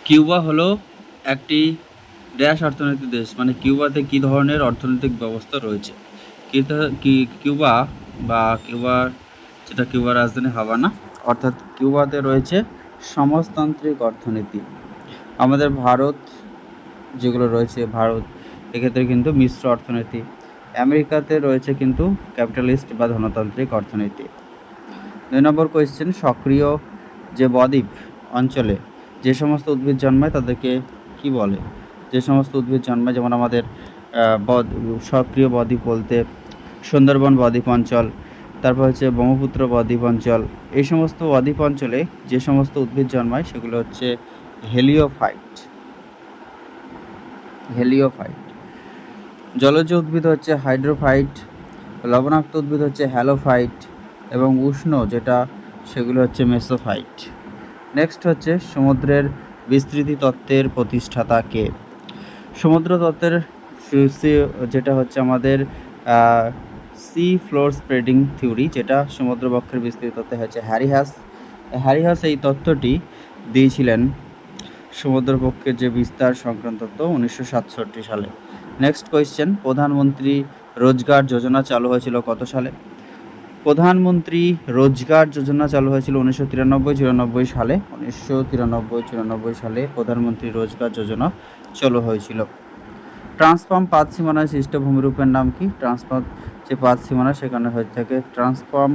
Cuba হলো একটি dash অর্থনৈতিক দেশ, মানে কিউবাতে কী ধরনের অর্থনৈতিক ব্যবস্থা রয়েছে। কিউবা বা কিউবার, যেটা কিউবার রাজধানী হাভানা, অর্থাৎ কিউবাতে রয়েছে সমাজতান্ত্রিক অর্থনীতি। আমাদের ভারত যেগুলো রয়েছে, ভারত এক্ষেত্রে কিন্তু মিশ্র অর্থনীতি। আমেরিকাতে রয়েছে কিন্তু ক্যাপিটালিস্ট বা ধনতান্ত্রিক অর্থনীতি। 2 নম্বর কোয়েশ্চেন, সক্রিয় যে বদ্বীপ অঞ্চলে যে সমস্ত উদ্ভিদ জন্মায় তাদেরকে কি বলে? যে সমস্ত উদ্ভিদ জন্মায়, যেমন আমাদের সক্রিয় বদ্বীপ বলতে সুন্দরবন বদ্বীপ অঞ্চল, তারপর হচ্ছে ব্রহ্মপুত্র বদ্বীপ অঞ্চল, এই সমস্ত বদ্বীপ অঞ্চলে যে সমস্ত উদ্ভিদ জন্মায় সেগুলো হচ্ছে হেলিওফাইট। জলজ উদ্ভিদ হচ্ছে হাইড্রোফাইট, লবণাক্ত উদ্ভিদ হচ্ছে হ্যালোফাইট, এবং উষ্ণ যেটা সেগুলো হচ্ছে মেসোফাইট। নেক্সট হচ্ছে সমুদ্রের বিস্তৃতি তত্ত্বের প্রতিষ্ঠাতা কে? সমুদ্র তত্ত্বের যেটা হচ্ছে আমাদের সি ফ্লোর স্প্রেডিং থিওরি, যেটা সমুদ্রবক্ষের বিস্তৃতি তত্ত্বে হচ্ছে হ্যারিহাস এই তত্ত্বটি দিয়েছিলেন সমুদ্রবক্ষের যে বিস্তার সংক্রান্ত তত্ত্ব 1967 সালে। নেক্সট কোয়েশ্চেন, প্রধানমন্ত্রী রোজগার যোজনা চালু হয়েছিল কত সালে? প্রধানমন্ত্রী রোজগার যোজনা চালু হয়েছিল 1993-94 সালে। 1993-94 সালে প্রধানমন্ত্রী রোজগার যোজনা চালু হয়েছিল। ট্রান্সফর্ম পাত সীমানায় সৃষ্ট ভূমিরূপের নাম কি? ট্রান্সফর্ম যে পাত সীমানা সেখানে হয়ে থাকে ট্রান্সফর্ম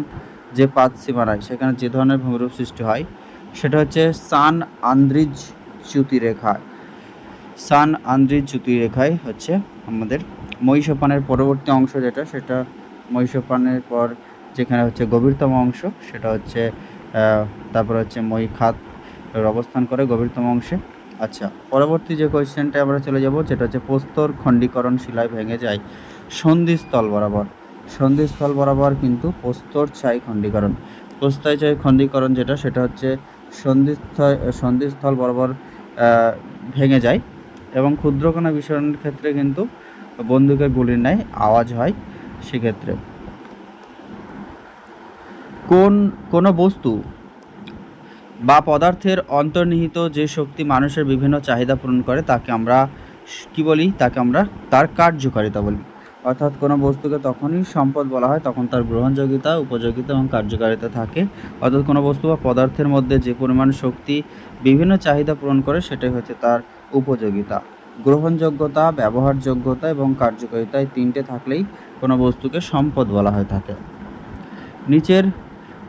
যে পাত সীমানায় সেখানে যে ধরনের ভূমিরূপ সৃষ্টি হয় সেটা হচ্ছে সান আন্দ্রিজ চ্যুতিরেখায় হচ্ছে আমাদের মহিষোপানের পরবর্তী অংশ যেটা, সেটা মহিষোপানের পর যেখানে হচ্ছে গভীরতম অংশ সেটা হচ্ছে তারপর হচ্ছে মহীখাত অবস্থান করে গভীরতম অংশে। আচ্ছা, পরবর্তী যে কোয়েশ্চেনটা আমরা চলে যাব যেটা হচ্ছে প্রস্তর খণ্ডীকরণ শিলায় ভেঙে যায় সন্ধিস্থল বরাবর কিন্তু প্রস্তরছাই খণ্ডীকরণ যেটা সেটা হচ্ছে সন্ধিস্থল বরাবর ভেঙে যায়, এবং ক্ষুদ্রকণা বিস্ফোরণের ক্ষেত্রে কিন্তু বন্দুকের গুলির ন্যায় আওয়াজ হয় সেক্ষেত্রে। কোনো বস্তু বা পদার্থের অন্তর্নিহিত যে শক্তি মানুষের বিভিন্ন চাহিদা পূরণ করে তাকে আমরা কি বলি? তাকে আমরা তার কার্যকারিতা বলি। অর্থাৎ কোনো বস্তুকে তখনই সম্পদ বলা হয় যখন তার গ্রহণযোগ্যতা, উপযোগিতা এবং কার্যকারিতা থাকে। অর্থাৎ কোনো বস্তু বা পদার্থের মধ্যে যে পরিমাণ শক্তি বিভিন্ন চাহিদা পূরণ করে সেটাই হচ্ছে তার উপযোগিতা। গ্রহণযোগ্যতা, ব্যবহারযোগ্যতা এবং কার্যকারিতা এই তিনটে থাকলেই কোনো বস্তুকে সম্পদ বলা হয়ে থাকে। নিচের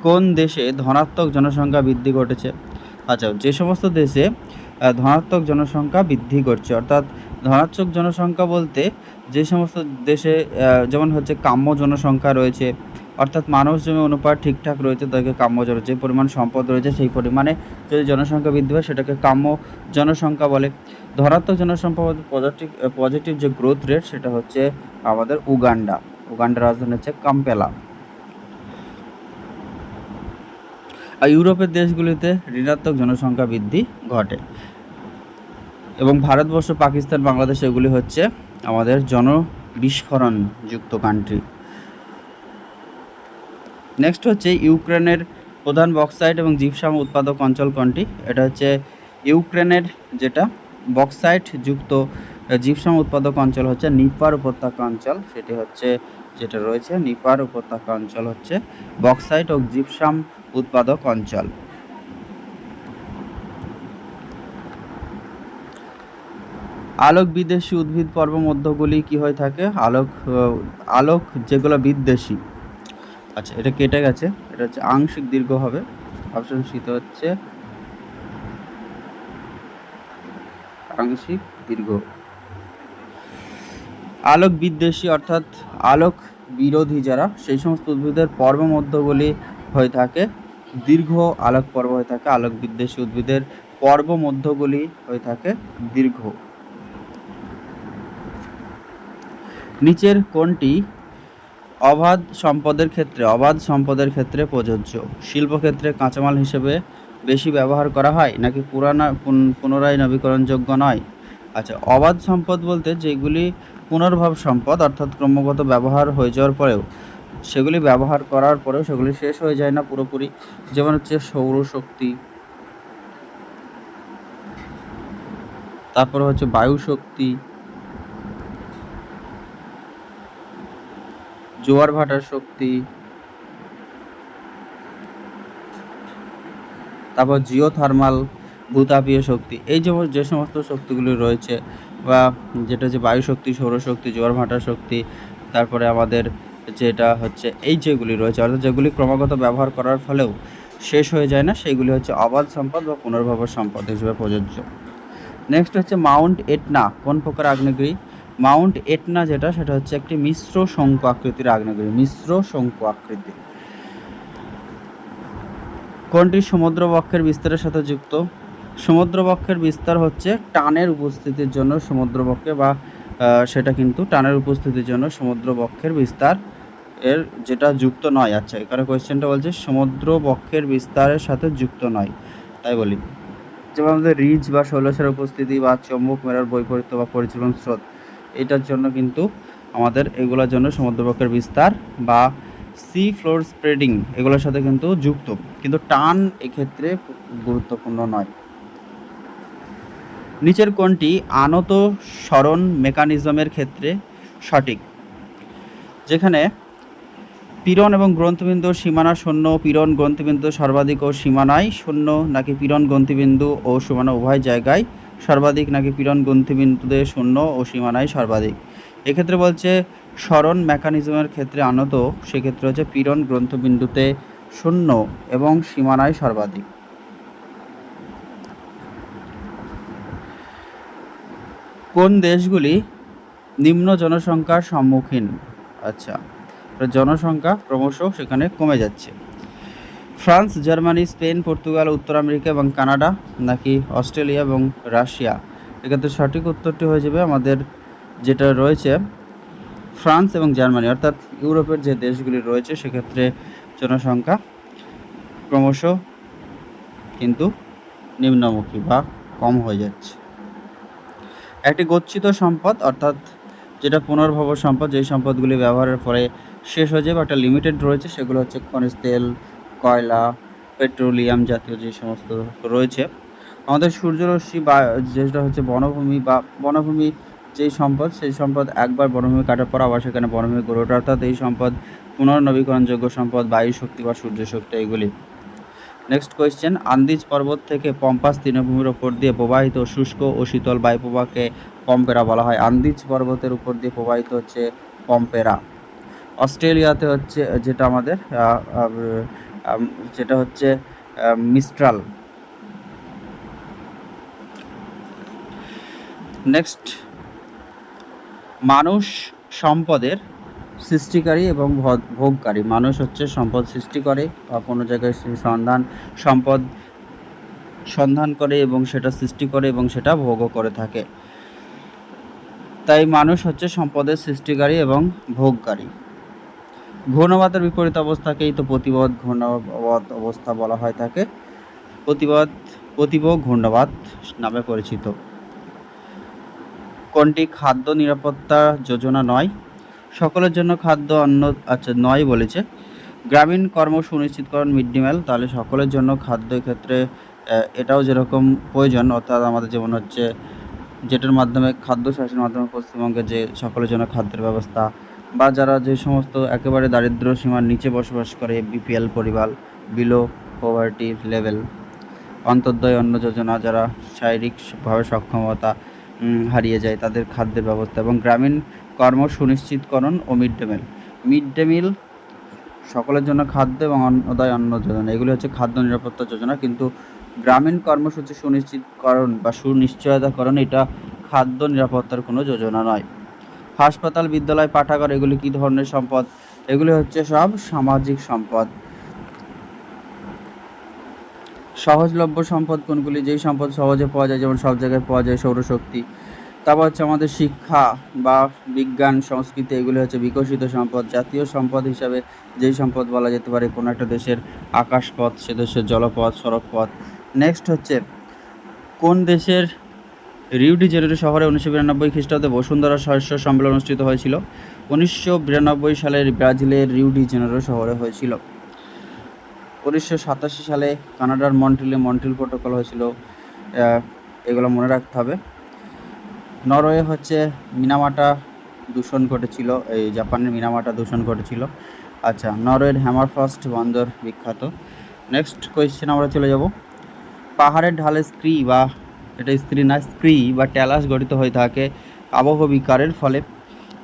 কোন দেশে ধনাত্মক জনসংখ্যা বৃদ্ধি ঘটেছে? আচ্ছা, যে সমস্ত দেশে ধনাত্মক জনসংখ্যা বৃদ্ধি ঘটছে, অর্থাৎ ধনাত্মক জনসংখ্যা বলতে যে সমস্ত দেশে যেমন হচ্ছে কাম্য জনসংখ্যা রয়েছে, অর্থাৎ মানুষ জমি অনুপাত ঠিকঠাক রয়েছে তাকে কাম্য যে পরিমাণ সম্পদ রয়েছে সেই পরিমাণে যদি জনসংখ্যা বৃদ্ধি হয় সেটাকে কাম্য জনসংখ্যা বলে। ধনাত্মক জনসংখ্যা পজিটিভ যে গ্রোথ রেট সেটা হচ্ছে আমাদের উগান্ডার রাজধানী হচ্ছে কাম্পেলা। আর ইউরোপের দেশগুলিতে ঋণাত্মক জনসংখ্যা বৃদ্ধি ঘটে, এবং ভারতবর্ষ, পাকিস্তান, বাংলাদেশ এগুলি হচ্ছে আমাদের জনবিস্ফোরণযুক্ত কান্ট্রি। নেক্সট হচ্ছে ইউক্রেনের প্রধান বক্সাইট এবং জিপসাম উৎপাদক অঞ্চল কোনটি? এটা হচ্ছে ইউক্রেনের যেটা বক্সাইট যুক্ত জিপসাম উৎপাদক অঞ্চল হচ্ছে নিপার উপত্যকা অঞ্চল। সেটি হচ্ছে যেটা রয়েছে নিপার উপত্যকা অঞ্চল হচ্ছে বক্সাইট ও জিপসাম উৎপাদক অঞ্চল। আলোক বিদেশী উদ্ভিদ পর্ব মধ্যগুলি কি হয়ে থাকে? আলোক যেগুলো বিদ্বেষী। আচ্ছা, এটা কেটে গেছে, এটা হচ্ছে আংশিক দীর্ঘ হবে। অপশন সিতে হচ্ছে আংশিক দীর্ঘ। আলোক বিদ্বেষী অর্থাৎ আলোক বিরোধী যারা, সেই সমস্ত উদ্ভিদের পর্ব মধ্যগুলি হয়ে থাকে দীর্ঘ আলোক পর্ব হয়ে থাকে। আলোক বিদ্বেষী উদ্ভিদের পর্ব মধ্যগুলি হয়ে থাকে দীর্ঘ। নিচের কোনটি অবাধ সম্পদের ক্ষেত্রে প্রযোজ্য? শিল্পক্ষেত্রে কাঁচামাল হিসেবে বেশি ব্যবহার করা হয় নাকি পুনরায় নবীকরণযোগ্য নয়? আচ্ছা, অবাধ সম্পদ বলতে যেগুলি পুনর্ভব সম্পদ, অর্থাৎ ক্রমাগত ব্যবহার হয়ে যাওয়ার পরেও সেগুলি ব্যবহার করার পরেও সেগুলি শেষ হয়ে যায় না পুরোপুরি, যেমন হচ্ছে সৌরশক্তি, তারপরে হচ্ছে বায়ু শক্তি, জোয়ার ভাটার শক্তি, তারপর জিওথার্মাল ভূতাপীয় শক্তি। এই যে সমস্ত শক্তিগুলি রয়েছে, বা যেটা যে বায়ু শক্তি, সৌরশক্তি, জোয়ার ভাটার শক্তি, তারপরে আমাদের যেটা হচ্ছে এই যেগুলি রয়েছে, অর্থাৎ যেগুলি ক্রমাগত ব্যবহার করার ফলেও শেষ হয়ে যায় না, সেইগুলি হচ্ছে অবাধ সম্পদ বা পুনর্ভবার সম্পদ হিসেবে প্রযোজ্য। নেক্সট হচ্ছে মাউন্ট এটনা কোন প্রকার আগ্নেয়গিরি? মাউন্ট এটনা সেটা হচ্ছে একটি মিশ্র শঙ্কু আকৃতির আগ্নেয়গিরি, মিশ্র শঙ্কু আকৃতি। কোনটি সমুদ্রবক্ষের বিস্তারের সাথে যুক্ত? সমুদ্রবক্ষের বিস্তার হচ্ছে টানের উপস্থিতির জন্য সমুদ্রবক্ষে, বা সেটা কিন্তু টানের উপস্থিতির জন্য সমুদ্রবক্ষের বিস্তার এর যেটা যুক্ত নয়। আচ্ছা, এখানে কোয়েশ্চেনটা বলছে সমুদ্রবক্ষের বিস্তারের সাথে যুক্ত নয়, তাই বলি। যেমন আমাদের রিজ বা শৈলশ্রেণীর উপস্থিতি, বা চৌম্বক মেরুর বৈপরীত্য বা পরিচালন স্রোত, এটার জন্য কিন্তু আমাদের এগুলোর জন্য সমুদ্রবক্ষের বিস্তার বা সি ফ্লোর স্প্রেডিং এগুলোর সাথে কিন্তু যুক্ত, কিন্তু টান এক্ষেত্রে গুরুত্বপূর্ণ নয়। নিচের কোনটি আনত সরণ মেকানিজমের ক্ষেত্রে সঠিক? যেখানে পীড়ন এবং গ্রন্থিবিন্দুর সীমানা শূন্য, পীড়ন গ্রন্থিবিন্দু সর্বাধিক ও সীমানায় শূন্য, নাকি পীড়ন গ্রন্থিবিন্দু ও সীমানা উভয় জায়গায় সর্বাধিক, নাকি পীড়ন গ্রন্থিবিন্দুতে শূন্য ও সীমানায় সর্বাধিক? এক্ষেত্রে বলছে সরণ মেকানিজমের ক্ষেত্রে আনত, সেক্ষেত্রে হচ্ছে পীড়ন গ্রন্থবিন্দুতে শূন্য এবং সীমানায় সর্বাধিক। কোন দেশগুলি নিম্ন জনসংখ্যার সম্মুখীন? আচ্ছা, জনসংখ্যা ক্রমশ সেখানে কমে যাচ্ছে। ফ্রান্স, জার্মানি, স্পেন, পর্তুগাল, উত্তর আমেরিকা এবং কানাডা, নাকি অস্ট্রেলিয়া এবং রাশিয়া? এক্ষেত্রে সঠিক উত্তরটি হয়ে যাবে আমাদের যেটা রয়েছে ফ্রান্স এবং জার্মানি, অর্থাৎ ইউরোপের যে দেশগুলি রয়েছে সেক্ষেত্রে জনসংখ্যা ক্রমশ কিন্তু নিম্নমুখী বা কম হয়ে যাচ্ছে। একটি গচ্ছিত সম্পদ, অর্থাৎ যেটা পুনর্ভব সম্পদ, যেই সম্পদগুলি ব্যবহারের পরে শেষ হয়ে যায় বা একটা লিমিটেড রয়েছে, সেগুলো হচ্ছে খনিজ তেল, কয়লা, পেট্রোলিয়াম জাতীয় যে সমস্ত রয়েছে। আমাদের সূর্যরশ্মি বা যেটা হচ্ছে বনভূমি, বা বনভূমি যেই সম্পদ, সেই সম্পদ একবার বনভূমি কাটার পর আবার সেখানে বনভূমি গড়ে ওঠে, অর্থাৎ এই সম্পদ পুনর্নবীকরণযোগ্য সম্পদ, বায়ু শক্তি বা সূর্য শক্তি এগুলি। নেক্সট কোয়েশ্চেন, আন্দিজ পর্বত থেকে পম্পাস তৃণভূমির ওপর দিয়ে প্রবাহিত শুষ্ক ও শীতল বায়ু প্রবাহকে পম্পেরা বলা হয়। আন্দিজ পর্বতের উপর দিয়ে প্রবাহিত হচ্ছে পম্পেরা। অস্ট্রেলিয়াতে হচ্ছে যেটা আমাদের যেটা হচ্ছে মিস্ট্রাল। নেক্সট, মানুষ সম্পদের সৃষ্টিকারী এবং ভোগকারী। মানুষ হচ্ছে সম্পদ সৃষ্টি করে বা কোনো জায়গায় সম্পদ সন্ধান করে এবং সেটা সৃষ্টি করে এবং সেটা ভোগও করে থাকে, তাই মানুষ হচ্ছে সম্পদের সৃষ্টিকারী এবং ভোগকারী। ঘূর্ণবাতের বিপরীত অবস্থাকেই তো প্রতিবদ ঘূর্ণবাত অবস্থা বলা হয় থাকে, প্রতিবদ ঘূর্ণবাত নামে পরিচিত। কোনটি খাদ্য নিরাপত্তা যোজনা নয়? সকলের জন্য খাদ্য অন্ন, আচ্ছা নয় বলেছে। গ্রামীণ কর্ম সুনিশ্চিতকরণ মিড ডে মিল, তাহলে সকলের জন্য খাদ্য ক্ষেত্রে এটাও যেরকম প্রয়োজন, অর্থাৎ আমাদের যেমন হচ্ছে যেটার মাধ্যমে খাদ্য শাসনের মাধ্যমে পশ্চিমবঙ্গে যে সকলের জন্য খাদ্যের ব্যবস্থা, বা যারা যে সমস্ত একেবারে দারিদ্র সীমার নিচে বসবাস করে, বিপিএল পরিবার, বিলো পভার্টি লেভেল, অন্তর্দয় অন্ন যোজনা, যারা শারীরিকভাবে সক্ষমতা হারিয়ে যায় তাদের খাদ্যের ব্যবস্থা, এবং গ্রামীণ কর্ম সুনিশ্চিতকরণ ও মিড ডে মিল সকলের জন্য খাদ্য এবং অন্নদায় অন্ন যোজনা, এগুলি হচ্ছে খাদ্য নিরাপত্তা যোজনা। কিন্তু গ্রামীণ কর্মসূচি সুনিশ্চিতকরণ বা সুনিশ্চয়তাকরণ এটা খাদ্য নিরাপত্তার কোনো যোজনা নয়। হাসপাতাল, বিদ্যালয়, পাঠাগার এগুলি কী ধরনের সম্পদ? এগুলি হচ্ছে সব সামাজিক সম্পদ। সহজলভ্য সম্পদ কোনগুলি? যেই সম্পদ সহজে পাওয়া যায়, যেমন সব জায়গায় পাওয়া যায়, সৌরশক্তি। তারপর হচ্ছে আমাদের শিক্ষা বা বিজ্ঞান, সংস্কৃতি, এগুলি হচ্ছে বিকশিত সম্পদ। জাতীয় সম্পদ হিসাবে যেই সম্পদ বলা যেতে পারে কোনো একটা দেশের আকাশপথ, সে দেশের জলপথ, সড়কপথ। নেক্সট হচ্ছে কোন দেশের রিও ডি জেনেরো শহরে 1992 খ্রিস্টাব্দে বসুন্ধরা শস্য সম্মেলন অনুষ্ঠিত হয়েছিল? 1992 সালের ব্রাজিলের রিও ডি জেনেরো শহরে হয়েছিল। 1987 সালে কানাডার মন্ট্রিল প্রোটোকল হয়েছিল, এগুলো মনে রাখতে হবে। নরওয়ে হচ্ছে মিনামাটা দূষণ ঘটেছিল, এই জাপানের মিনামাটা দূষণ ঘটেছিল। আচ্ছা, নরওয়ের হ্যামারফাস্ট বন্দর বিখ্যাত। নেক্সট কোয়েশ্চেন আমরা চলে যাব। পাহাড়ের ঢালে স্ক্রি বা ট্যালাস গঠিত হয়ে থাকে আবহ বিকারের ফলে।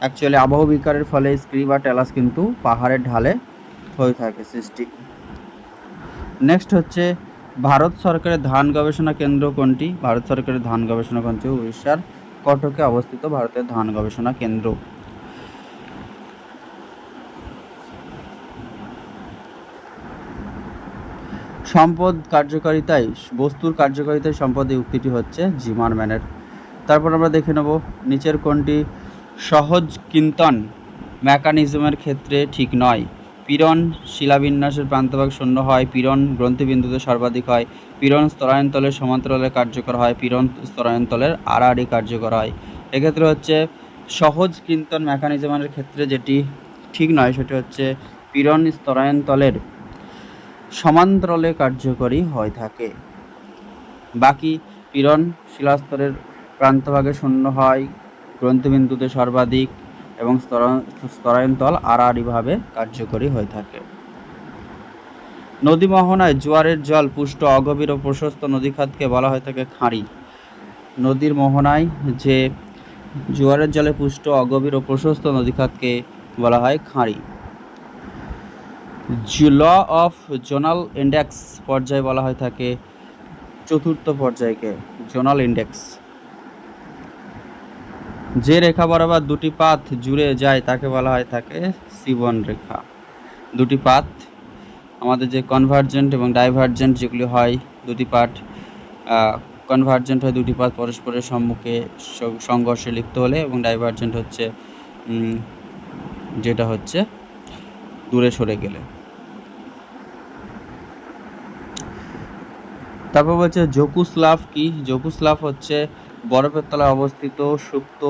অ্যাকচুয়ালি আবহ বিকারের ফলে স্ক্রি বা ট্যালাস কিন্তু পাহাড়ের ঢালে হয়ে থাকে সৃষ্টি। নেক্সট হচ্ছে ভারত সরকারের ধান গবেষণা কেন্দ্র কোনটি? ভারত সরকারের ধান গবেষণা কেন্দ্র উড়িষ্যার কটকে অবস্থিত ভারতের ধান গবেষণা কেন্দ্র। সম্পদ কার্যকারিতায় বস্তুর কার্যকারিতায় সম্পদ এই উক্তিটি হচ্ছে জিমারম্যানের। তারপর আমরা দেখে নেব নিচের কোনটি সহজ কিন্তন মেকানিজমের ক্ষেত্রে ঠিক নয়? পীড়ন শিলাবিন্যাসের প্রান্তভাগ শূন্য হয়, পীড়ন গ্রন্থিবিন্দুতে সর্বাধিক হয়, পীড়ন স্তরায়ন্তলের সমান্তরালে কার্যকর হয়, পীড়ন স্তরায়ন্তলের আড়াআড়ি কার্যকর হয়। এক্ষেত্রে হচ্ছে সহজ কিন্তন মেকানিজমের ক্ষেত্রে যেটি ঠিক নয় সেটি হচ্ছে পীড়ন স্তরায়ন্তলের সমান্তরালে কার্যকরী হয়ে থাকে। বাকি পীড়ন শিলাস্তরের প্রান্তভাগে শূন্য হয়, গ্রন্থিবিন্দুতে সর্বাধিক এবং স্তরায়ন্তল আড়াআড়িভাবে কার্যকরী হয়ে থাকে। নদী মোহনায় জোয়ারের জল পুষ্ট অগভীর ও প্রশস্ত নদীখাতকে বলা হয়ে থাকে খাঁড়ি। নদীর মোহনায় যে জোয়ারের জলে পুষ্ট অগভীর ও প্রশস্ত নদীখাতকে বলা হয় খাঁড়ি। ল অফ জোনাল ইন্ডেক্স পর্যায় বলা হয়ে থাকে চতুর্থ পর্যায়কে জোনাল ইন্ডেক্স। যে রেখা বরাবর দুটি পাত জুড়ে যায় তাকে বলা হয় থাকে সিবন রেখা। দুটি পাত আমাদের যে কনভার্জেন্ট এবং ডাইভার্জেন্ট যেগুলি হয়, দুটি পাত কনভার্জেন্ট হয় দুটি পাত পরস্পরের সম্মুখে সংঘর্ষে লিপ্ত হলে, এবং ডাইভার্জেন্ট হচ্ছে যেটা হচ্ছে দূরে সরে গেলে। তারপর বলছে জকুস্লাভ কি? জকুস্লাভ হচ্ছে বরফের তলায় অবস্থিত সুপ্ত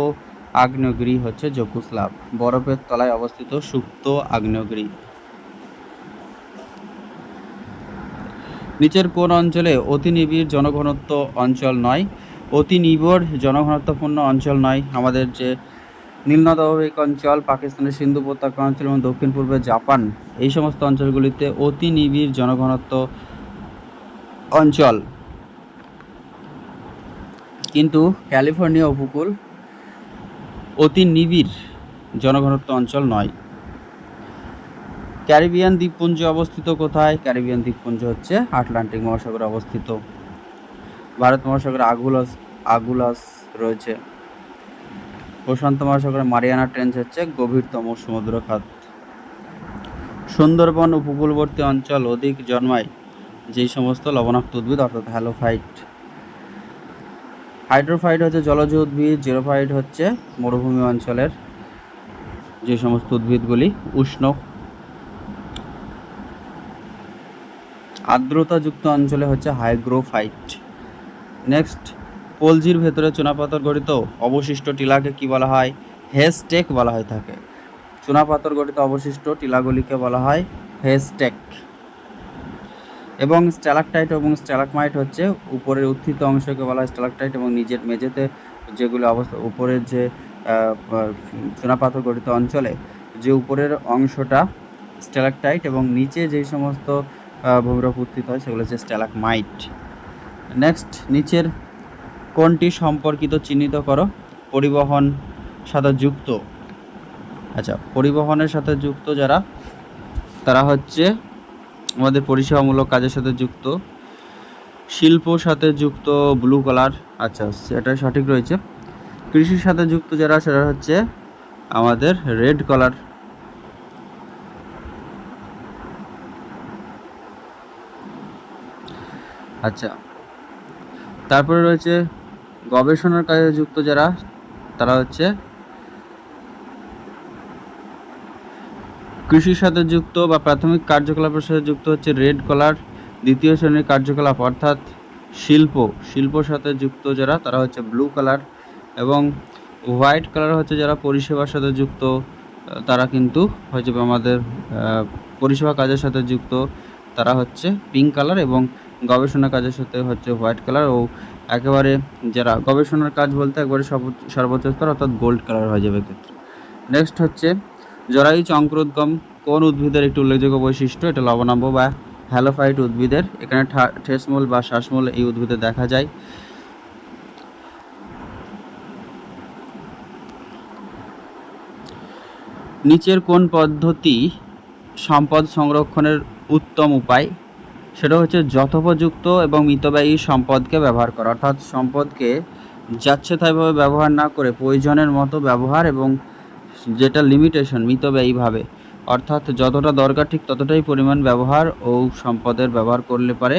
আগ্নেয়গিরি হচ্ছে জকুস্লাভ, বরফের তলায় অবস্থিত সুপ্ত আগ্নেয়গিরি। নিচের কোন অঞ্চলে অতি নিবিড় জনঘনত্ব অঞ্চল নয়? অতি নিবিড় জনঘনত্বপূর্ণ অঞ্চল নয় আমাদের যে নীলনদ অঞ্চল, পাকিস্তানের সিন্ধু উপত্যকা অঞ্চল এবং দক্ষিণ পূর্বে জাপান, এই সমস্ত অঞ্চলগুলিতে অতি নিবিড় জনঘনত্ব অঞ্চল। কিন্তু ক্যালিফোর্নিয়া উপকূল অতি নিবিড় জনঘনত্ব অঞ্চল নয়। ক্যারিবিয়ান দ্বীপপুঞ্জ অবস্থিত কোথায়? ক্যারিবিয়ান দ্বীপপুঞ্জ হচ্ছে আটলান্টিক মহাসাগরে অবস্থিত। ভারত মহাসাগরে আগুলাস রয়েছে। প্রশান্ত মহাসাগরে মারিয়ানা ট্রেঞ্চ হচ্ছে গভীরতম সমুদ্রখাত। সুন্দরবন উপকূলবর্তী অঞ্চল অধিক জন্মায় যেই সমস্ত লবণাক্ত উদ্ভিদ, অর্থাৎ হ্যালোফাইট। হাইড্রোফাইট হচ্ছে জলজ উদ্ভিদ, জিরোফাইট হচ্ছে মরুভূমি অঞ্চলের যে সমস্ত উদ্ভিদগুলি উষ্ণ আর্দ্রতাযুক্ত অঞ্চলে হচ্ছে হাইগ্রোফাইট। নেক্সট, পলজির ভেতরে চুনাপাথর গঠিত অবশিষ্ট টিলাকে কি বলা হয়? হেস্টেক বলা হয়ে থাকে। চুনাপাথর গঠিত অবশিষ্ট টিলাগুলিকে বলা হয় হেস্টেক। এবং স্ট্যালাকটাইট এবং স্ট্যালাকমাইট হচ্ছে উপরের উত্থিত অংশকে বলা হয় স্ট্যালাকটাইট, এবং নিজের মেঝেতে যেগুলো অবস্থা উপরের যে চুনাপাথর গঠিত অঞ্চলে যে উপরের অংশটা স্ট্যালাকটাইট এবং নিচে যেই সমস্ত ভূমিরূপ উত্থিত হয় সেগুলো হচ্ছে স্ট্যালাকমাইট। নেক্সট, নিচের কোনটি সম্পর্কিত চিহ্নিত করো? পরিবহন সাথে যুক্ত। আচ্ছা, পরিবহনের সাথে যুক্ত যারা, তারা হচ্ছে আমাদের পরিষেবামূলক কাজের সাথে যুক্ত। শিল্পর সাথে যুক্ত ব্লু কালার, আচ্ছা সেটা সঠিক রয়েছে। কৃষির সাথে যুক্ত যারা, সেটা হচ্ছে আমাদের রেড কালার। আচ্ছা, তারপরে রয়েছে গবেষণার কাজে যুক্ত যারা, তারা হচ্ছে কৃষির সাথে যুক্ত বা প্রাথমিক কার্যকলাপের সাথে যুক্ত হচ্ছে রেড কালার। দ্বিতীয় শ্রেণীর কার্যকলাপ অর্থাৎ শিল্পর সাথে যুক্ত যারা, তারা হচ্ছে ব্লু কালার। এবং হোয়াইট কালার হচ্ছে যারা পরিষেবার সাথে যুক্ত, তারা কিন্তু হচ্ছে আমাদের পরিষেবা কাজের সাথে যুক্ত, তারা হচ্ছে পিঙ্ক কালার। এবং গবেষণা কাজের সাথে হচ্ছে হোয়াইট কালার, ও একেবারে যারা গবেষণার কাজ বলতে একবারে সর্বোচ্চ স্তর অর্থাৎ গোল্ড কালার হয়ে যাবে ক্ষেত্রে। নেক্সট হচ্ছে জরায়ু চক্রোদ্গম কোন উদ্ভিদের একটি উল্লেখযোগ্য বৈশিষ্ট্য? এটা লবণাম্ব বা হ্যালোফাইট উদ্ভিদের। এখানে ঠেসমূল বা শ্বাসমূল এই উদ্ভিদে দেখা যায়। নিচের কোন পদ্ধতি সম্পদ সংরক্ষণের উত্তম উপায়? সেটা হচ্ছে যথোপযুক্ত এবং মিতব্যয়ী সম্পদকে ব্যবহার করা, অর্থাৎ সম্পদকে যাচ্ছেতাইভাবে ব্যবহার না করে প্রয়োজনের মতো ব্যবহার, এবং যেটা লিমিটেশন মিতব্যয়ীভাবে, অর্থাৎ যতটা দরকার ঠিক ততটাই পরিমাণ ব্যবহার ও সম্পদের ব্যবহার করলে পারে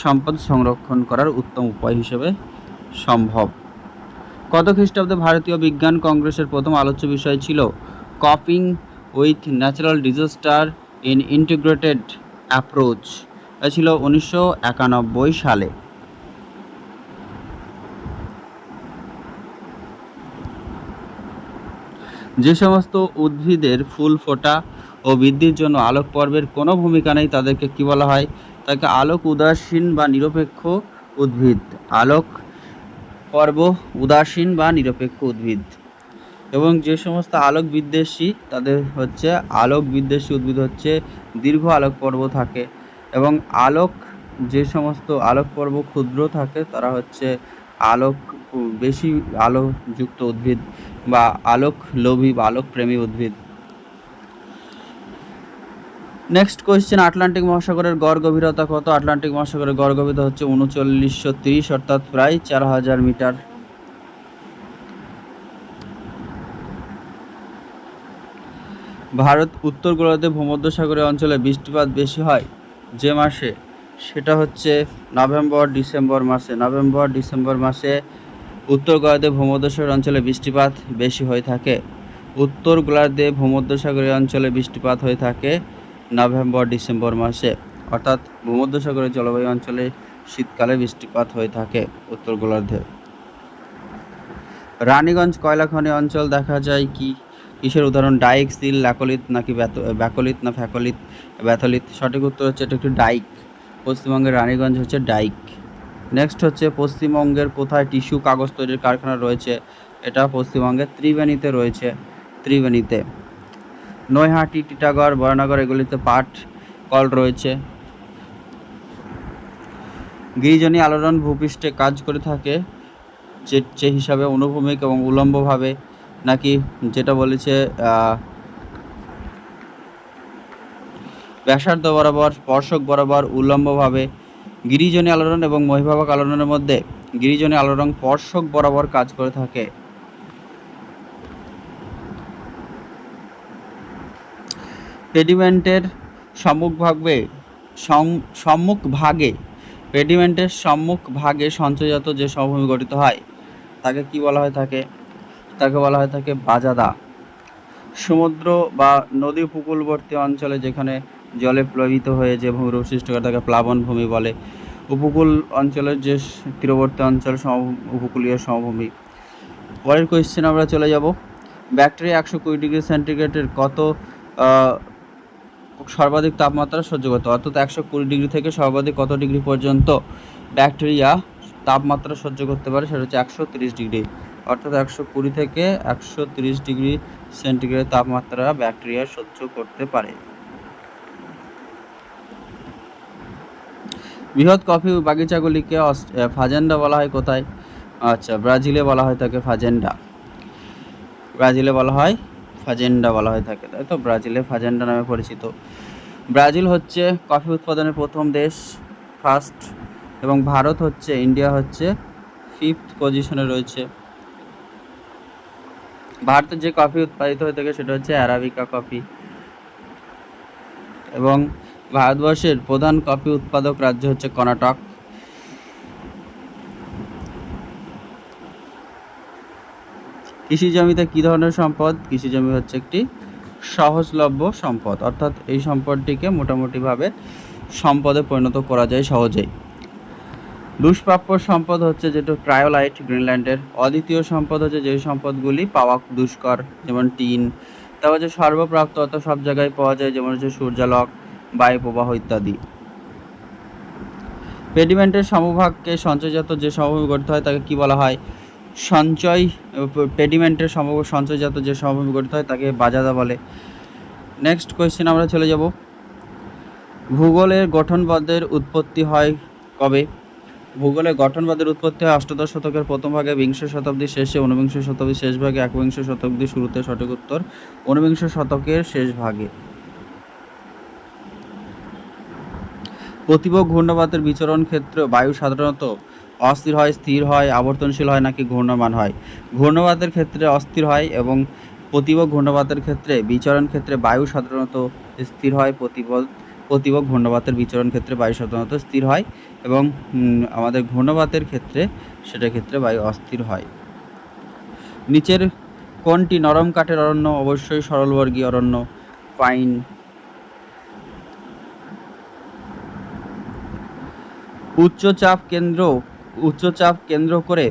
সম্পদ সংরক্ষণ করার উত্তম উপায় হিসেবে সম্ভব। কত খ্রিস্টাব্দে ভারতীয় বিজ্ঞান কংগ্রেসের প্রথম আলোচ্য বিষয় ছিল coping with natural disaster in integrated approach? এটা ছিল 1991 সালে। যে সমস্ত উদ্ভিদের ফুল ফোটা ও বৃদ্ধির জন্য আলোক পর্বের কোনো ভূমিকা নেই তাদেরকে কি বলা হয়? তাকে আলোক উদাসীন বা নিরপেক্ষ উদ্ভিদ। আলোক পর্ব উদাসীন বা নিরপেক্ষ উদ্ভিদ। এবং যে সমস্ত আলোক বিদ্বেষী তাদের হচ্ছে আলোক বিদ্বেষী উদ্ভিদ হচ্ছে দীর্ঘ আলোক পর্ব থাকে, এবং যে সমস্ত আলোক পর্ব ক্ষুদ্র থাকে তারা হচ্ছে বেশি আলোযুক্ত উদ্ভিদ বা আলোক লোভী বা আলোক প্রেমী উদ্ভিদ। নেক্সট কোয়েশ্চেন, আটলান্টিক মহাসাগরের গড় গভীরতা কত? আটলান্টিক মহাসাগরের গড় গভীরতা হচ্ছে 3930, অর্থাৎ প্রায় 4000 মিটার। ভারত উত্তর গোলার্ধে ভূমধ্যসাগরীয় অঞ্চলে বৃষ্টিপাত বেশি হয় যে মাসে? সেটা হচ্ছে নভেম্বর ডিসেম্বর মাসে উত্তর গোলার্ধে ভূমধ্যসাগরীয় অঞ্চলে বৃষ্টিপাত বেশি হয়ে থাকে। উত্তর গোলার্ধে ভূমধ্যসাগরীয় অঞ্চলে বৃষ্টিপাত হয়ে থাকে নভেম্বর-ডিসেম্বর মাসে, অর্থাৎ ভূমধ্যসাগরীয় জলবায়ু অঞ্চলে শীতকালে বৃষ্টিপাত হয়ে থাকে উত্তর গোলার্ধে। রানীগঞ্জ কয়লা খনি অঞ্চল দেখা যায় কিসের উদাহরণ? ডাইক, সিল, ল্যাকোলিথ নাকি ব্যাকলিথ না ব্যাথলিথ? সঠিক উত্তর হচ্ছে এটা একটি ডাইক। পশ্চিমবঙ্গের রানীগঞ্জ হচ্ছে ডাইক। নেক্সট হচ্ছে পশ্চিমবঙ্গের কোথায় টিস্যু কাগজ তৈরির কারখানা রয়েছে? এটা পশ্চিমবঙ্গের ত্রিবেণীতে রয়েছে। নৈহাটি, টিটাগড়, বরানগর এগুলিতে পাট কল রয়েছে। গিরিজনী আলোড়ন ভূপৃষ্ঠে কাজ করে থাকে যে হিসাবে অনুভূমিক এবং উল্লম্বভাবে, নাকি যেটা বলেছে ব্যাসার্ধ বরাবর, স্পর্শক বরাবর, উল্লম্বভাবে? গিরিজনী আলোড়ন এবং মহীভাবক আলোড়নের মধ্যে গিরিজনী আলোড়ন স্পর্শক বরাবর কাজ করে থাকে। পেডিমেন্টের সম্মুখভাগে সঞ্চয়জাত যে সমভূমি গঠিত হয় তাকে কি বলা হয়? তাকে বলা হয় বাজাদা। সমুদ্র বা নদী উপকূলবর্তী অঞ্চলে যেখানে জলে প্লাবিত হয়ে যে ভূমির সৃষ্টি করে তাকে প্লাবন ভূমি বলে। উপকূল অঞ্চলের যে তীরবর্তী অঞ্চল উপকূলীয় সমভূমি। পরের কোয়েশ্চেন আমরা চলে যাব। ব্যাকটেরিয়া 120 ডিগ্রি সেন্টিগ্রেডের কত সর্বাধিক তাপমাত্রা সহ্য করতে, অর্থাৎ 120 ডিগ্রি থেকে সর্বাধিক কত ডিগ্রি পর্যন্ত ব্যাকটেরিয়া তাপমাত্রা সহ্য করতে পারে? সেটা হচ্ছে 130 ডিগ্রি, অর্থাৎ 120 থেকে 130 ডিগ্রি সেন্টিগ্রেড তাপমাত্রা ব্যাকটেরিয়া সহ্য করতে পারে। বৃহৎ কফি বাগিচাগুলিকে ফাজেন্ডা বলা হয় কোথায়? আচ্ছা, ব্রাজিলে বলা হয় তাকে ফাজেন্ডা। বলা হয় থাকে, তাই তো? ব্রাজিলে ফাজেন্ডা নামে পরিচিত। ব্রাজিল হচ্ছে কফি উৎপাদনের প্রথম দেশ, ফার্স্ট, এবং ইন্ডিয়া হচ্ছে 5th পজিশনে রয়েছে। ভারতের যে কফি উৎপাদিত হয়ে থাকে সেটা হচ্ছে অ্যারাবিকা কফি, এবং ভারতবর্ষের প্রধান কফি উৎপাদক রাজ্য হচ্ছে কর্ণাটক। কৃষি জমিতে কি ধরনের সম্পদ? কৃষি জমি হচ্ছে একটি সহজলভ্য সম্পদ, অর্থাৎ এই সম্পদটিকে মোটামুটিভাবে সম্পদে পরিণত করা যায় সহজেই। দুষ্প্রাপ্য সম্পদ হচ্ছে যেটা ক্রায়োলাইট গ্রিনল্যান্ডের। অদ্বিতীয় সম্পদ হচ্ছে যে সম্পদগুলি পাওয়া দুষ্কর, যেমন টিন। তারপর হচ্ছে সর্বপ্রাপ্ত, অর্থাৎ সব জায়গায় পাওয়া যায়, যেমন হচ্ছে সূর্যালোক, বায়ু প্রবাহ ইত্যাদি। পেডিমেন্টের সমভাগকে সঞ্চয়জাত যে সমভূমি গঠিত হয় তাকে কি বলা হয়? সঞ্চয়। পেডিমেন্টের সঞ্চয়জাত যে সমভূমি গঠিত হয় তাকে বাজাদা বলে। নেক্সট কোয়েশ্চেন আমরা চলে যাব। ভূগোলের গঠনবাদের উৎপত্তি হয় কবে? ভূগোলের গঠনবাদের উৎপত্তি হয় অষ্টাদশ শতকের প্রথম ভাগে, বিংশ শতাব্দীর শেষে, ঊনবিংশ শতাব্দীর শেষ ভাগে, একবিংশ শতাব্দীর শুরুতে। সঠিক উত্তর ঊনবিংশ শতকের শেষ ভাগে। প্রতিবক ঘূর্ণবাতের বিচরণ ক্ষেত্রে বায়ু সাধারণত অস্থির হয়, স্থির হয়, আবর্তনশীল হয় নাকি ঘূর্ণমান হয়? ঘূর্ণবাতের ক্ষেত্রে অস্থির হয় এবং প্রতিবক ঘূর্ণবাতের ক্ষেত্রে বিচরণ ক্ষেত্রে বায়ু সাধারণত স্থির হয়। প্রতিবক ঘূর্ণবাতের বিচরণ ক্ষেত্রে বায়ু সাধারণত স্থির হয় এবং আমাদের ঘূর্ণবাতের ক্ষেত্রে সেটার ক্ষেত্রে বায়ু অস্থির হয়। নিচের কোনটি নরম কাঠের অরণ্য? অবশ্যই সরলবর্গীয় অরণ্য, পাইন। উচ্চচাপ কেন্দ্র করে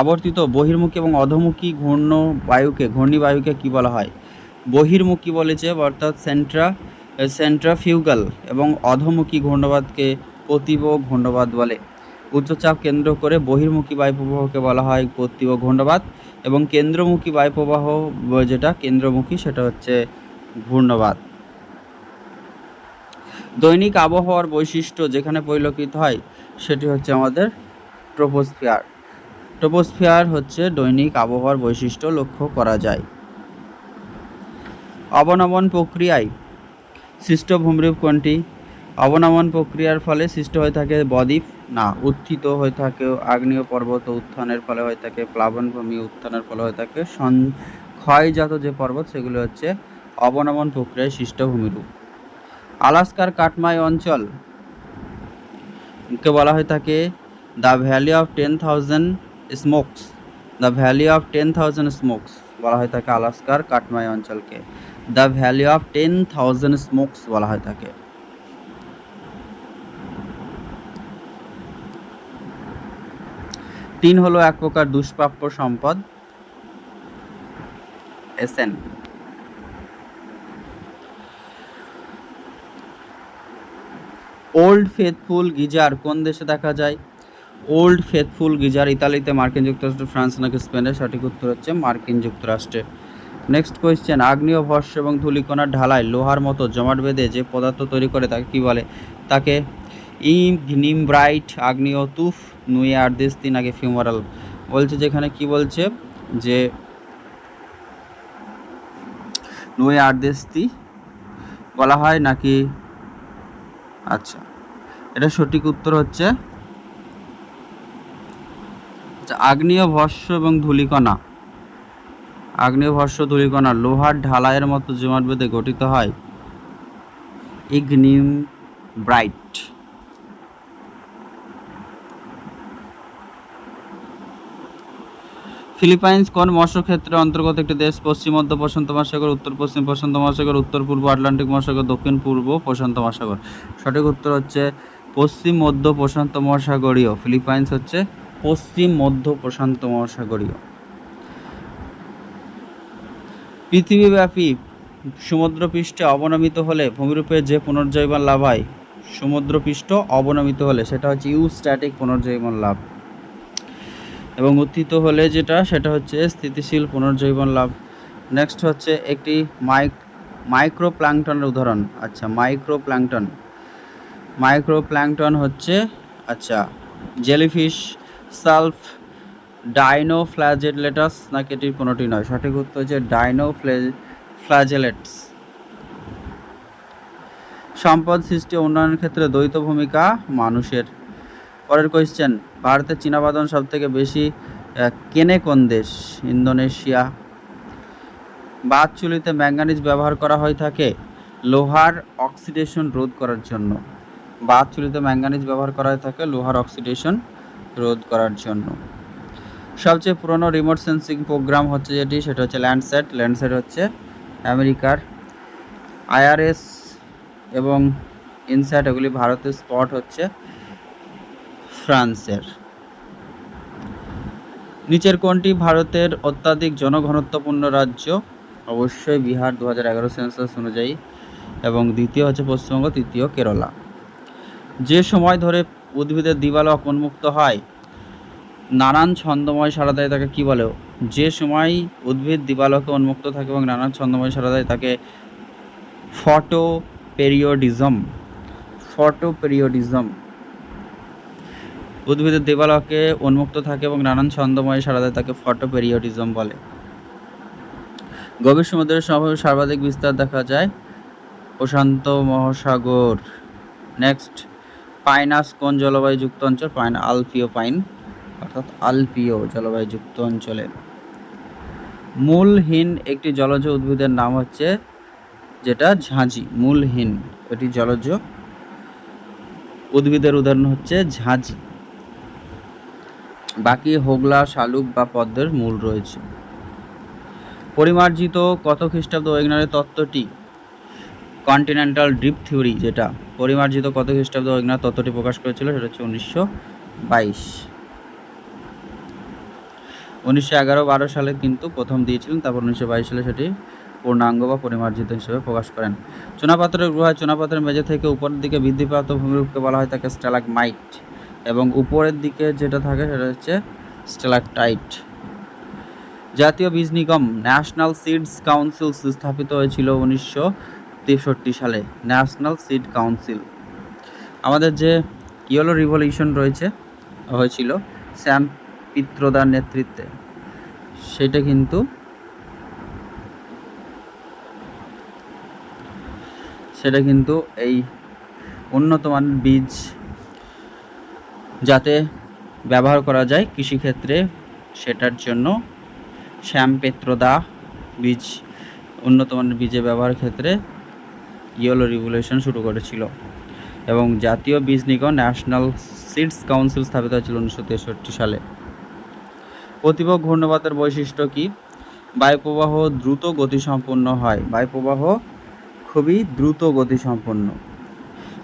আবর্তিত বহির্মুখী এবং অধোমুখী ঘূর্ণিবায়ুকে কি বলা হয়? বহির্মুখী বলেছে, অর্থাৎ সেন্ট্রাফিউগাল, এবং অধোমুখী ঘূর্ণবাদকে প্রতিবক ঘূর্ণবাদ বলে। উচ্চচাপ কেন্দ্র করে বহির্মুখী বায়ুপ্রবাহকে বলা হয় প্রতিবক ঘূর্ণবাদ, এবং কেন্দ্রমুখী বায়ুপ্রবাহ যেটা কেন্দ্রমুখী সেটা হচ্ছে ঘূর্ণবাদ। দৈনিক আবহাওয়ার বৈশিষ্ট্য যেখানে পরিলক্ষিত হয় সেটি হচ্ছে আমাদের ট্রপোস্ফিয়ার। ট্রপোস্ফিয়ার হচ্ছে দৈনিক আবহাওয়ার বৈশিষ্ট্য লক্ষ্য করা যায়। অবনমন প্রক্রিয়ায় সৃষ্ট ভূমিরূপ কোনটি? অবনমন প্রক্রিয়ার ফলে সৃষ্ট হয়ে থাকে বদ্বীপ, না, উত্থিত হয়ে থাকে আগ্নেয় পর্বত, উত্থানের ফলে হয়ে থাকে প্লাবনভূমি, উত্থানের ফলে হয়ে থাকে ক্ষয়জাত যে পর্বত, সেগুলো হচ্ছে অবনমন প্রক্রিয়ায় সৃষ্ট ভূমিরূপ। আলাস্কার কাটমাই অঞ্চল কে বলা হয়ে থাকে the valley of 10,000 smokes. The valley of 10,000 smokes বলা হয়ে থাকে আলাস্কার কাটমাই অঞ্চলকে। দ্য ভ্যালি অফ 10,000 স্মোকস বলা হয়ে থাকে। টিন হলো এক প্রকার দুষ্প্রাপ্য সম্পদ। এসএন। ওল্ড ফেথফুল গিজার কোন দেশে দেখা যায়? ওল্ড ফেথফুল গিজার ইতালিতে, মার্কিন যুক্তরাষ্ট্র, ফ্রান্স নাকি স্পেনে? সঠিক উত্তর হচ্ছে মার্কিন যুক্তরাষ্ট্রে। নেক্সট কোয়েশ্চেন, আগ্নেয় ভস্ম এবং ধূলিকণার ঢালায় লোহার মতো জমাট বেঁধে যে পদার্থ তৈরি করে তাকে কি বলে? তাকে ইগনিমব্রাইট, আগ্নেয় তুফ, নুয়ে আর্দেস্তি নাকি ফিউমারাল? বলছে যেখানে কি বলছে যে নুয়ে আর্দেস্তি বলা হয় নাকি? আচ্ছা, এটা সঠিক উত্তর হচ্ছে আগ্নেয় ভস্ম এবং ধূলিকণা। আগ্নেয় ভস্ম ধূলিকণা লোহার ঢালাইয়ের মতো জমাট বেঁধে গঠিত হয় ইগনিমব্রাইট। ফিলিপাইন্স কোন মহাসাগরের অন্তর্গত একটি দেশ? পশ্চিম মধ্য প্রশান্ত মহাসাগর, উত্তর পশ্চিম প্রশান্ত মহাসাগর, উত্তর পূর্ব আটলান্টিক মহাসাগর, দক্ষিণ পূর্ব প্রশান্ত মহাসাগর? সঠিক উত্তর হচ্ছে পশ্চিম মধ্য প্রশান্ত মহাসাগরীয়। ফিলিপাইন্স হচ্ছে পশ্চিম মধ্য প্রশান্ত মহাসাগরীয়। পৃথিবীব্যাপী সমুদ্রপৃষ্ঠে অবনমিত হলে ভূমিরূপের যে পুনর্জীবন লাভ হয়, সমুদ্রপৃষ্ঠ অবনমিত হলে সেটা হচ্ছে ইউস্ট্যাটিক পুনর্জীবন লাভ, এবং উত্থিত হলে সেটা হচ্ছে স্থিতিশীল পুনর্জীবন লাভ। নেক্সট হচ্ছে একটি মাইক্রোপ্ল্যাঙ্কটনের উদাহরণ। আচ্ছা, মাইক্রোপ্ল্যাঙ্কটন হচ্ছে জেলিফিশ, সালফ, ডাইনোফ্ল্যাজেলেটাস নাকি এটির কোনোটি নয়? সঠিক উত্তর হচ্ছে ডাইনোফ্ল্যাজেলেটস। সম্পদ সৃষ্টি উন্নয়নের ক্ষেত্রে দ্বৈত ভূমিকা মানুষের। পরের কোয়েশ্চেন, ভারতের চীনাবাদাম সব থেকে বেশি কেনে কোন দেশ? ইন্দোনেশিয়া। বাত চুলিতে ম্যাঙ্গানিজ ব্যবহার করা হয়ে থাকে লোহার অক্সিডেশন রোধ করার জন্য। বাত চুলিতে ম্যাঙ্গানিজ ব্যবহার করা হয়ে থাকে লোহার অক্সিডেশন রোধ করার জন্য। সবচেয়ে পুরনো রিমোট সেন্সিং প্রোগ্রাম হচ্ছে সেটা হচ্ছে ল্যান্ডস্যাট। ল্যান্ডস্যাট হচ্ছে আমেরিকার। IRS এবং ইনস্যাট এগুলি ভারতের। স্পট হচ্ছে ফ্রান্সের। নিচের কোনটি ভারতের অত্যাধিক জনঘনত্বপূর্ণ রাজ্য? অবশ্যই বিহার 2011 সেন্সাস অনুযায়ী, এবং দ্বিতীয় হচ্ছে পশ্চিমবঙ্গ, তৃতীয় কেরালা। যে সময় ধরে উদ্ভিদের দিবালক উন্মুক্ত হয়, নানান ছন্দময় সাড়া দেয়, তাকে কি বলে? যে সময় উদ্ভিদ দিবালকে উন্মুক্ত থাকে এবং নানান ছন্দময় সাড়া দেয় তাকে ফটোপেরিওডিজম। ফটোপেরিওডিজম। উদ্ভিদের দিবালকে উন্মুক্ত থাকে এবং নানান ছন্দময় সাড়া দেয় তাকে ফটোপেরিওডিজম বলে। গভীর সমুদ্রের সর্বাধিক বিস্তার দেখা যায় প্রশান্ত মহাসাগর। নেক্সট, পাইনাস কোন জলবায়ুযুক্ত অঞ্চল? আলপিও পাইন, অর্থাৎ আলপিও জলবায়ুযুক্ত অঞ্চলে। মূলহীন একটি জলজ উদ্ভিদের নাম হচ্ছে যেটা ঝাঁঝি। মূলহীন এটি জলজ উদ্ভিদের উদাহরণ হচ্ছে ঝাঁঝি। বাকি হোগলা, শালুক বা পদ্মের মূল রয়েছে। পরিমার্জিত কত খ্রিস্টাব্দ ওয়েগনারের তত্ত্বটি? কন্টিনেন্টাল ড্রিফট থিওরি, যেটা পরিমার্জিত কত খ্রিস্টাব্দ ওয়েগনার তত্ত্বটি প্রকাশ করেছিল, সেটা হচ্ছে 1922। 1911-12 সালে কিন্তু প্রথম দিয়েছিলেন, তারপর 1922 সালে সেটি পূর্ণাঙ্গ বা পরিমার্জিত হিসেবে প্রকাশ করেন। চুনাপাথরের গুহায় চুনাপাথরের মেঝে থেকে উপরের দিকে বৃদ্ধিপ্রাপ্ত ভূমিরূপকে বলা হয় তাকে স্ট্যালাগমাইট, এবং উপরের দিকে যেটা থাকে সেটা হচ্ছে স্ট্যালাকটাইট। জাতীয় বীজ নিগম ন্যাশনাল সিডস কাউন্সিল স্থাপিত হয়েছিল 1963 সালে। National seed council. আমাদের যে ইয়েলো রিভলিউশন হয়েছিল স্যাম পিত্রোদার নেতৃত্বে, সেটা কিন্তু এই উন্নত মানের বীজ যাতে ব্যবহার করা যায় কৃষিক্ষেত্রে, সেটার জন্য শ্যাম পেত্রোদা উন্নত মানের বীজে ব্যবহারের ক্ষেত্রে ইয়েলো রিভলিউশন শুরু করেছিল। এবং জাতীয় বীজ নিগম ন্যাশনাল সিডস কাউন্সিল স্থাপিত হয়েছিল 1963 সালে। প্রতিপক ঘূর্ণপাতের বৈশিষ্ট্য কি? বায়ুপ্রবাহ দ্রুত গতিসম্পন্ন হয়। বায়ুপ্রবাহ খুবই দ্রুত গতিসম্পন্ন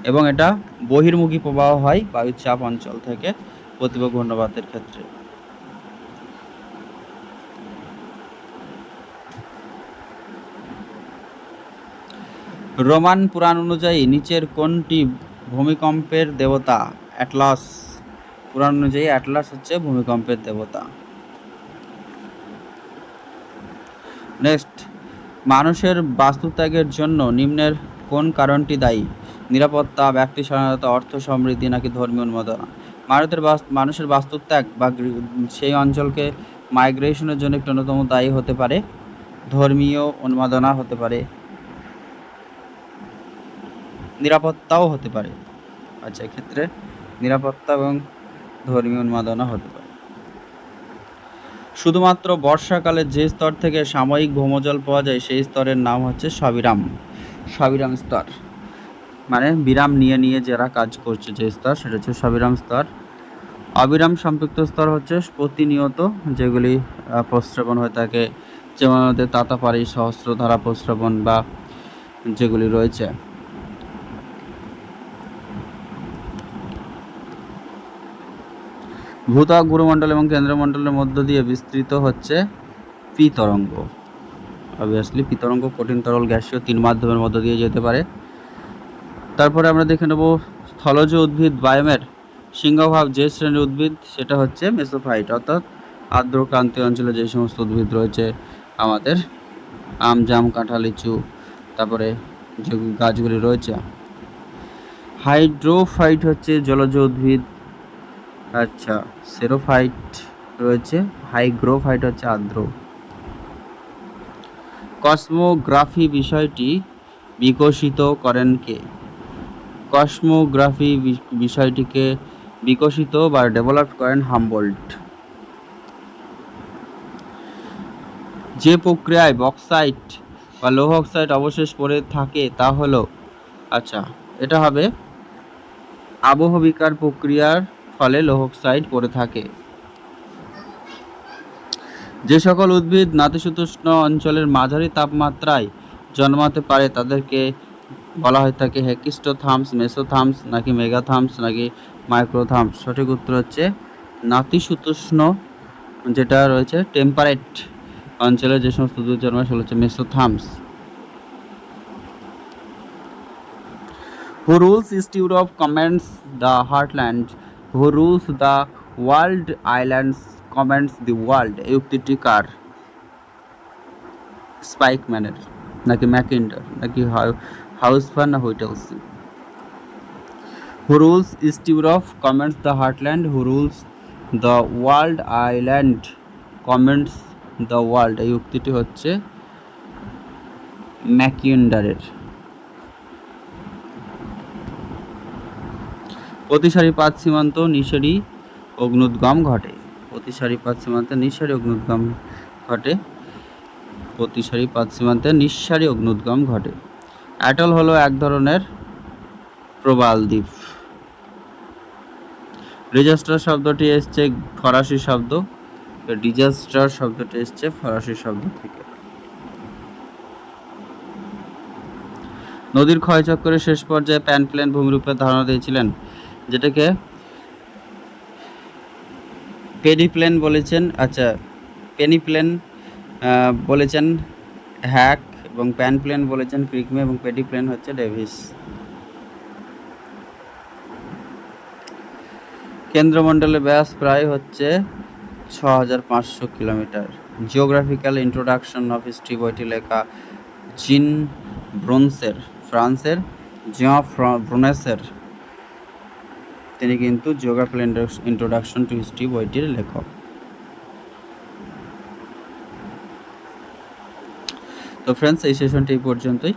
এবং এটা বহির্মুখী প্রবাহ হয় বায়ুর চাপ অঞ্চল থেকে প্রতিপক ঘূর্ণপাতের ক্ষেত্রে। রোমান পুরাণ অনুযায়ী নিচের কোনটি ভূমিকম্পের দেবতা? অ্যাটলাস। পুরাণ অনুযায়ী অ্যাটলাস হচ্ছে ভূমিকম্পের দেবতা। নেক্সট, মানুষের বাস্তুত্যাগের জন্য নিম্নের কোন কারণটি দায়ী? নিরাপত্তা, ব্যক্তি স্বাধীনতা, অর্থ সমৃদ্ধি নাকি ধর্মীয় উন্মাদনা? মানুষের বাস্তুত্যাগ বা সেই অঞ্চলকে মাইগ্রেশনের জন্য একটি অন্যতম দায়ী হতে পারে ধর্মীয় উন্মাদনা, হতে পারে নিরাপত্তাও হতে পারে। আচ্ছা, এক্ষেত্রে নিরাপত্তা এবং ধর্মীয় উন্মাদনা হতে পারে। শুধুমাত্র বর্ষাকালে যে স্তর থেকে সাময়িক ভৌমজল পাওয়া যায় সেই স্তরের নাম হচ্ছে সবিরাম। সবিরাম স্তর মানে বিরাম নিয়ে নিয়ে যারা কাজ করছে যে স্তর, সেটা হচ্ছে সবিরাম স্তর। অবিরাম সম্পৃক্ত স্তর হচ্ছে প্রতিনিয়ত যেগুলি প্রস্রবণ হয়ে থাকে, যেমন আমাদের তাতাপাড়ি, সহস্রধারা প্রস্রবণ বা যেগুলি রয়েছে। ভূত্বক, গুরুমণ্ডল এবং কেন্দ্রমণ্ডলের মধ্য দিয়ে বিস্তৃত হচ্ছে পি তরঙ্গ। অবভিয়াসলি পি তরঙ্গ কঠিন, তরল, গ্যাসীয় তিন মাধ্যমের মধ্য দিয়ে যেতে পারে। তারপরে আমরা দেখে নেব স্থলজ উদ্ভিদ বায়োমের সিংহভাগ যে শ্রেণীর উদ্ভিদ, সেটা হচ্ছে মেসোফাইট, অর্থাৎ আর্দ্র ক্রান্তীয় অঞ্চলে যে সমস্ত উদ্ভিদ রয়েছে আমাদের আম, জাম, কাঁঠাল, লিচু, তারপরে যে গাছগুলি রয়েছে। হাইড্রোফাইট হচ্ছে জলজ উদ্ভিদ। আচ্ছা, সেরোফাইট রয়েছে। হাইগ্রোফাইট হচ্ছে আর্দ্র। কসমোগ্রাফি বিষয়টি বিকশিত করেন কে? কসমোগ্রাফি বিষয়টিকে বিকশিত বা ডেভেলপ করেন হামবোল্ট। যে প্রক্রিয়ায় বক্সাইট বা লৌহ অক্সাইড অবশেষ পড়ে থাকে তা হলো, আচ্ছা এটা হবে আবহবিকার প্রক্রিয়ার ফলে লৌহ অক্সাইড পড়ে থাকে। যে সকল উদ্ভিদ নাতিশীতোষ্ণ অঞ্চলের মাঝারি তাপমাত্রায় জন্মাতে পারে তাদেরকে বলা হয়ে থাকে হেকিস্টোথার্মস, মেসোথার্মস নাকি মেগাথার্মস নাকি মাইক্রোথার্মস? সঠিক উত্তর হচ্ছে নাতিশীতোষ্ণ যেটা রয়েছে টেম্পারেট অঞ্চলে যে সমস্ত উদ্ভিদ জন্মায় সেগুলো হচ্ছে mesotherms. Who rules east Europe commands the heartland, who rules the world islands commands the world, এই উক্তিটি কার? স্পাইকম্যানের নাকি ম্যাকিন্ডার নাকি হাউসফার না Whittlesey? Who rules east Europe commands the heartland, who rules the world island commands the world, এই উক্তিটি হচ্ছে ম্যাকিন্ডারের। প্রতিসারিপাত সীমান্ত নিঃসারী অগ্নুদ্গম ঘটে, প্রতিসারিপাত সীমান্তে নিঃসারী অগ্নুদ্গম ঘটে, প্রতিসারিপাত সীমান্তে নিঃসারী অগ্নুদ্গম ঘটে। অ্যাটল হলো এক ধরনের প্রবাল দ্বীপ। ডিজাস্টার শব্দটি এসছে ফরাসি শব্দ, ডিজাস্টার শব্দটি এসছে ফরাসি শব্দ থেকে। নদীর ক্ষয়চক্রের শেষ পর্যায়ে প্যানপ্লেন ভূমিরূপের ধারণা দিয়েছিলেন, যেটাকে পেডিপ্লেন বলেছেন, আচ্ছা পেনিপ্লেন বলেছেন হ্যাক, এবং প্যানপ্লেন বলেছেন ক্রিকমে, এবং পেডিপ্লেন হচ্ছে ডেভিস। কেন্দ্রমণ্ডলের ব্যাস প্রায় হচ্ছে 6500 kilometre. Geographical introduction of history বইটি লেখা জিন ব্রুনসের, ফ্রান্সের জিয়া ব্রুনেসের, তিনি কিন্তু জিওগ্রাফিক্যাল ইন্ট্রোডাকশন টু হিস্ট্রি বইটির লেখক। তো ফ্রেন্ডস, এই সেশনটি এই পর্যন্তই।